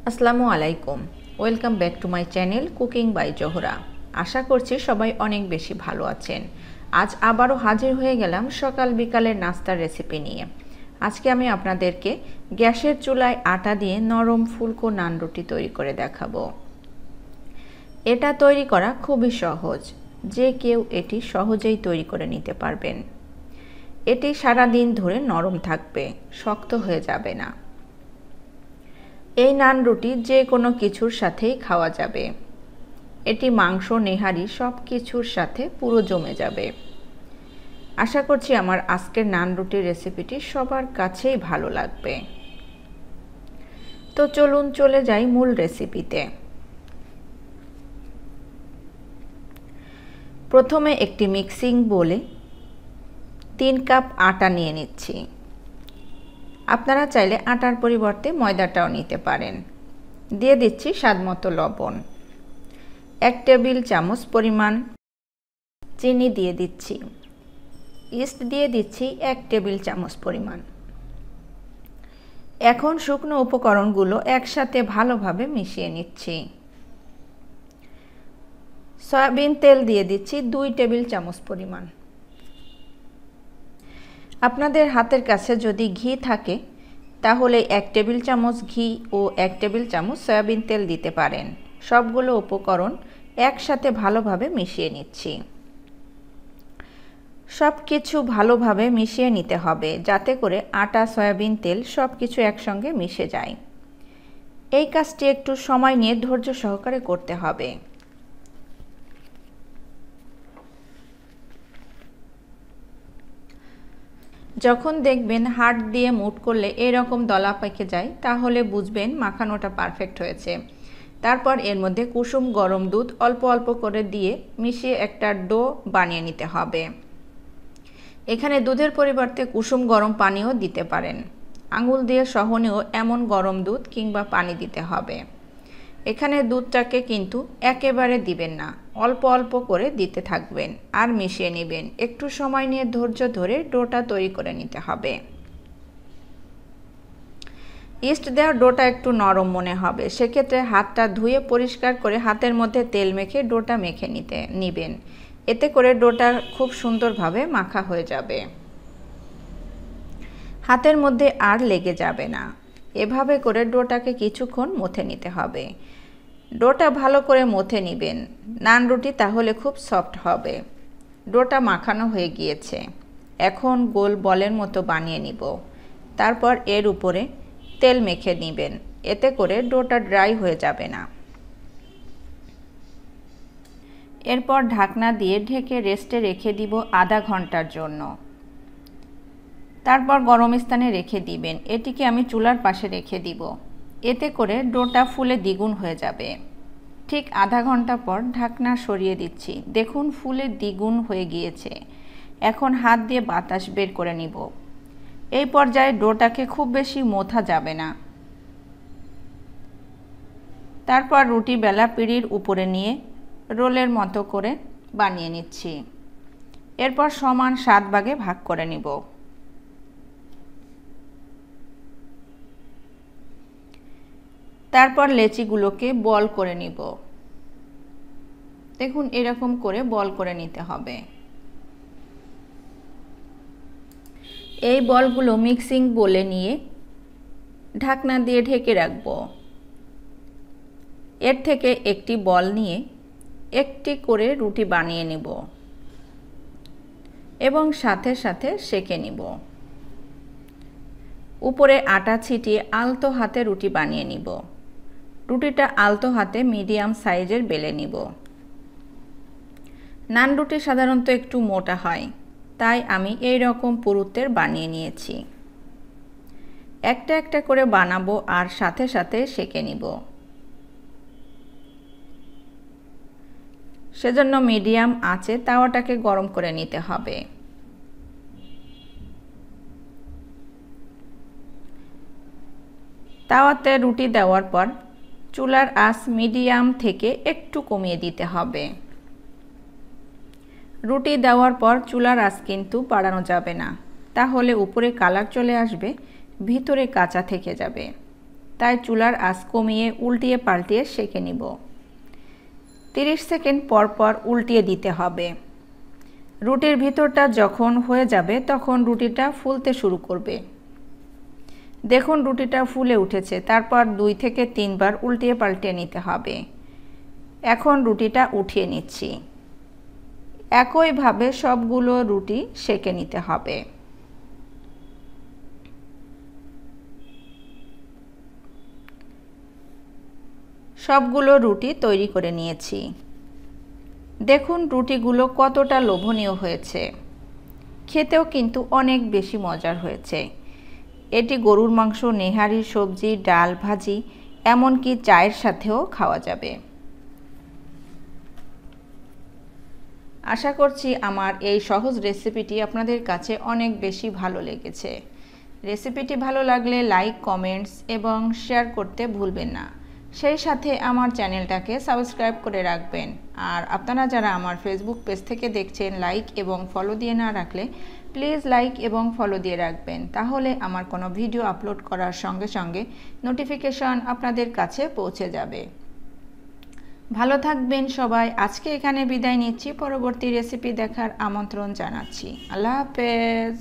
আসসালামু আলাইকুম। Welcome back to my channel cooking by Zohra. আশা করছি সবাই অনেক বেশি ভালো আছেন। আজ আবারও হাজির হয়ে গেলাম সকাল বিকালের নাস্তার রেসিপি নিয়ে। আজকে আমি আপনাদেরকে গ্যাসের চুলায় আটা দিয়ে নরম ফুলকো নান রুটি তৈরি করে দেখাবো। এটা তৈরি করা খুবই সহজ, যে কেউ এটি সহজেই তৈরি করে নিতে পারবেন। এটি সারা দিন ধরে নরম থাকবে, শক্ত হয়ে যাবে না। এই নান রুটি যে কোনো কিছুর সাথেই খাওয়া যাবে। এটি মাংস, নেহারি সব কিছুর সাথে পুরো জমে যাবে। আশা করছি আমার আজকের নান রুটির রেসিপিটি সবার কাছেই ভালো লাগবে। তো চলুন চলে যাই মূল রেসিপিতে। প্রথমে একটি মিক্সিং বোলে 3 কাপ আটা নিয়ে নিচ্ছি। আপনারা চাইলে আটার পরিবর্তে ময়দাটাও নিতে পারেন। দিয়ে দিচ্ছি স্বাদমতো লবণ, 1 টেবিল চামচ পরিমাণ চিনি দিয়ে দিচ্ছি, ইস্ট দিয়ে দিচ্ছি 1 টেবিল চামচ পরিমাণ। এখন শুকনো উপকরণগুলো একসাথে ভালোভাবে মিশিয়ে নিচ্ছি। সয়াবিন তেল দিয়ে দিচ্ছি 2 টেবিল চামচ পরিমাণ। আপনাদের হাতের কাছে যদি ঘি থাকে তাহলে 1 টেবিল চামচ ঘি ও 1 টেবিল চামচ সয়াবিন তেল দিতে পারেন। সবগুলো উপকরণ একসাথে ভালোভাবে মিশিয়ে নিচ্ছি। সব কিছু ভালোভাবে মিশিয়ে নিতে হবে যাতে করে আটা, সয়াবিন তেল সব কিছু একসঙ্গে মিশে যায়। এই কাজটি একটু সময় নিয়ে ধৈর্য সহকারে করতে হবে। যখন দেখবেন হাত দিয়ে মুঠ করলে এরকম দলা পেকে যায় তাহলে বুঝবেন মাখানোটা পারফেক্ট হয়েছে। তারপর এর মধ্যে কুসুম গরম দুধ অল্প অল্প করে দিয়ে মিশিয়ে একটা ডো বানিয়ে নিতে হবে। এখানে দুধের পরিবর্তে কুসুম গরম পানিও দিতে পারেন। আঙুল দিয়ে সহনেও এমন গরম দুধ কিংবা পানি দিতে হবে। এখানে দুধটাকে কিন্তু একেবারে দিবেন না, অল্প অল্প করে দিতে থাকবেন আর মিশিয়ে নেবেন। একটু সময় নিয়ে ধৈর্য ধরে ডোটা তৈরি করে নিতে হবে। ইস্ট দেওয়া ডোটা একটু নরম মনে হবে, সেক্ষেত্রে হাতটা ধুয়ে পরিষ্কার করে হাতের মধ্যে তেল মেখে ডোটা মেখে নেবেন। এতে করে ডোটা খুব সুন্দরভাবে মাখা হয়ে যাবে, হাতের মধ্যে আর লেগে যাবে না। এভাবে করে ডোটাকে কিছুক্ষণ মথে নিতে হবে। ডোটা ভালো করে মথে নেবেন নান রুটি, তাহলে খুব সফট হবে। ডোটা মাখানো হয়ে গিয়েছে। এখন গোল বলের মতো বানিয়ে নিব। তারপর এর উপরে তেল মেখে নেবেন, এতে করে ডোটা ড্রাই হয়ে যাবে না। এরপর ঢাকনা দিয়ে ঢেকে রেস্টে রেখে দিব আধা ঘন্টার জন্য। তারপর গরম স্থানে রেখে দিবেন। এটিকে আমি চুলার পাশে রেখে দিব। এতে করে ডোটা ফুলে দ্বিগুণ হয়ে যাবে। ঠিক আধা ঘন্টা পর ঢাকনা সরিয়ে দিচ্ছি। দেখুন ফুলে দ্বিগুণ হয়ে গিয়েছে। এখন হাত দিয়ে বাতাস বের করে নিব। এই পর্যায়ে ডোটাকে খুব বেশি মথা যাবে না। তারপর রুটি বেলা পিঁড়ির উপরে নিয়ে রোলের মতো করে বানিয়ে নিচ্ছি। এরপর সমান 7 ভাগে ভাগ করে নিব। তারপর লেচিগুলোকে বল করে নিব। দেখুন এরকম করে বল করে নিতে হবে। এই বলগুলো মিক্সিং বোলে নিয়ে ঢাকনা দিয়ে ঢেকে রাখব। এর থেকে একটি বল নিয়ে একটি করে রুটি বানিয়ে নিব এবং সাথে সাথে সেঁকে নিব। উপরে আটা ছিটিয়ে আলতো হাতে রুটি বানিয়ে নিব। রুটিটা আলতো হাতে মিডিয়াম সাইজের বেলে নিব। নান রুটি সাধারণত একটু মোটা হয়, তাই আমি এই রকম পুরুত্বের বানিয়ে নিয়েছি। একটা একটা করে বানাবো আর সাথে সাথে সেঁকে নিব। সেজন্য মিডিয়াম আঁচে তাওয়াটাকে গরম করে নিতে হবে। তাওয়াতে রুটি দেওয়ার পর চুলার আঁচ মিডিয়াম থেকে একটু কমিয়ে দিতে হবে। রুটি দেওয়ার পর চুলার আঁচ কিন্তু বাড়ানো যাবে না, তাহলে উপরে কালার চলে আসবে, ভিতরে কাঁচা থেকে যাবে। তাই চুলার আঁচ কমিয়ে উল্টিয়ে পাল্টিয়ে সেঁকে নিব। 30 সেকেন্ড পর পর উল্টিয়ে দিতে হবে। রুটির ভিতরটা যখন হয়ে যাবে তখন রুটিটা ফুলতে শুরু করবে। দেখুন রুটিটা ফুলে উঠেছে, তারপর 2 থেকে 3 বার উল্টিয়ে পাল্টিয়ে নিতে হবে। এখন রুটিটা উঠিয়ে নিচ্ছি। একইভাবে সবগুলো রুটি সেঁকে নিতে হবে। সবগুলো রুটি তৈরি করে নিয়েছি। দেখুন রুটিগুলো কতটা লোভনীয় হয়েছে, খেতেও কিন্তু অনেক বেশি মজার হয়েছে। এটি গরুর মাংস, নেহারি, সবজি, ডাল, ভাজি, এমনকি চায়ের সাথেও খাওয়া যাবে। আশা করছি আমার এই সহজ রেসিপিটি আপনাদের কাছে অনেক বেশি ভালো লেগেছে। রেসিপিটি ভালো লাগলে লাইক, কমেন্টস এবং শেয়ার করতে ভুলবেন না। সেই সাথে আমার চ্যানেলটাকে সাবস্ক্রাইব করে রাখবেন। আর আপনারা যারা আমার ফেসবুক পেজ থেকে দেখছেন, লাইক এবং ফলো দিয়ে না রাখলে প্লিজ লাইক এবং ফলো দিয়ে রাখবেন, তাহলে আমার কোনো ভিডিও আপলোড করার সঙ্গে সঙ্গে নোটিফিকেশন আপনাদের কাছে পৌঁছে যাবে। ভালো থাকবেন সবাই। আজকে এখানে বিদায় নিচ্ছি। পরবর্তী রেসিপি দেখার আমন্ত্রণ জানাচ্ছি। আল্লাহ হাফেজ।